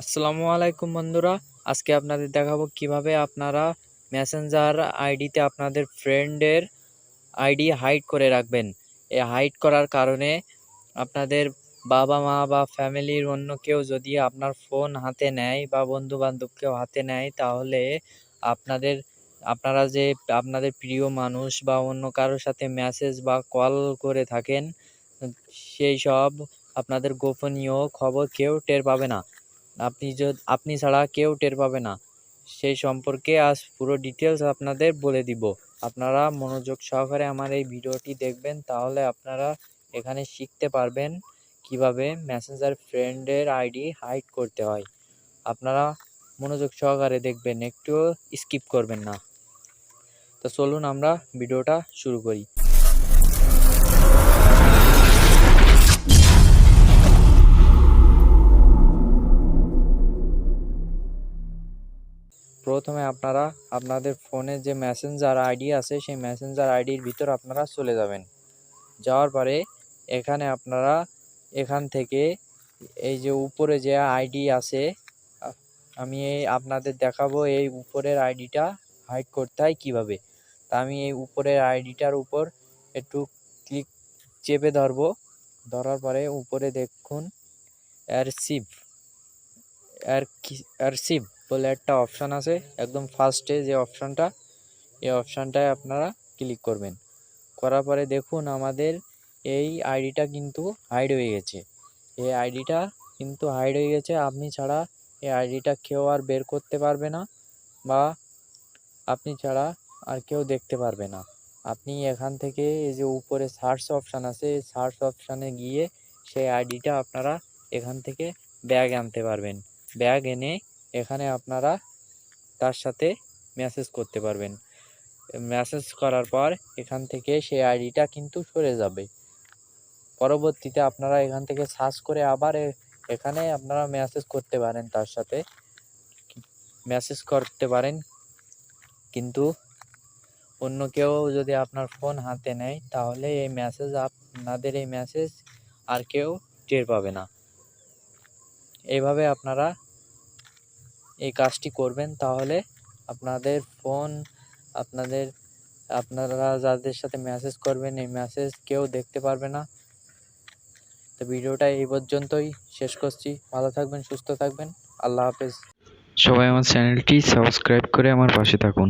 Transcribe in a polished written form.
আসসালামু আলাইকুম বন্ধুরা। আজকে আপনাদের দেখাবো কিভাবে আপনারা মেসেঞ্জার আইডিতে আপনাদের ফ্রেন্ডের আইডি হাইড করে রাখবেন। এই হাইড করার কারণে আপনাদের বাবা মা বা ফ্যামিলির অন্য কেউ যদি আপনার ফোন হাতে নেয় বা বন্ধু বান্ধব কেউ হাতে নেয়, তাহলে আপনারা যে আপনাদের প্রিয় মানুষ বা অন্য কারোর সাথে মেসেজ বা কল করে থাকেন, সেই সব আপনাদের গোপনীয় খবর কেউ টের পাবে না। আপনি ছাড়া কেউ টের পাবে না। সেই সম্পর্কে আজ পুরো ডিটেলস আপনাদের বলে দিব। আপনারা মনোযোগ সহকারে আমার এই ভিডিওটি দেখবেন, তাহলে আপনারা এখানে শিখতে পারবেন কিভাবে মেসেঞ্জার ফ্রেন্ডের আইডি হাইড করতে হয়। আপনারা মনোযোগ সহকারে দেখবেন, একটুও স্কিপ করবেন না। তো চলুন আমরা ভিডিওটা শুরু করি। প্রথমে আপনারা আপনাদের ফোনে যে মেসেঞ্জার আইডি আছে, সেই মেসেঞ্জার আইডির ভিতর আপনারা চলে যাবেন। যাওয়ার পরে এখান থেকে এই যে উপরে যে আইডি আছে, আমি আপনাদের দেখাবো এই উপরের আইডিটা হাইড করতে হয় কীভাবে। তা আমি এই উপরের আইডিটার উপর একটু চেপে ধরবো। ধরার পরে উপরে দেখুন অ্যারসিভ বলে একটা অপশান আছে, একদম ফার্স্টে যে অপশানটা, এই অপশানটায় আপনারা ক্লিক করবেন। করার পরে দেখুন আমাদের এই আইডিটা কিন্তু হাইড হয়ে গেছে। এই আইডিটা কিন্তু হাইড হয়ে গেছে। আপনি ছাড়া এই আইডিটা কেউ আর বের করতে পারবে না, বা আপনি ছাড়া আর কেউ দেখতে পারবে না। আপনি এখান থেকে এই যে উপরে সার্চ অপশান আছে, এই সার্চ অপশানে গিয়ে সেই আইডিটা আপনারা এখান থেকে ব্যাগ আনতে পারবেন। ব্যাগ এনে এখানে আপনারা তার সাথে মেসেজ করতে পারবেন। মেসেজ করার পর এখান থেকে সেই আইডিটা কিন্তু সরে যাবে। পরবর্তীতে আপনারা এখান থেকে সার্চ করে আবার এখানে আপনারা মেসেজ করতে পারেন, তার সাথে মেসেজ করতে পারেন। কিন্তু অন্য কেউ যদি আপনার ফোন হাতে নেয়, তাহলে আপনাদের এই মেসেজ আর কেউ টের পাবে না। এইভাবে আপনারা এই কাজটি করবেন, তাহলে আপনাদের ফোন আপনারা যাদের সাথে মেসেজ করবেন, এই মেসেজ কেউ দেখতে পারবে না। তো ভিডিওটা এই পর্যন্তই শেষ করছি। ভালো থাকবেন, সুস্থ থাকবেন। আল্লাহ হাফেজ। সবাই আমার চ্যানেলটি সাবস্ক্রাইব করে আমার পাশে থাকুন।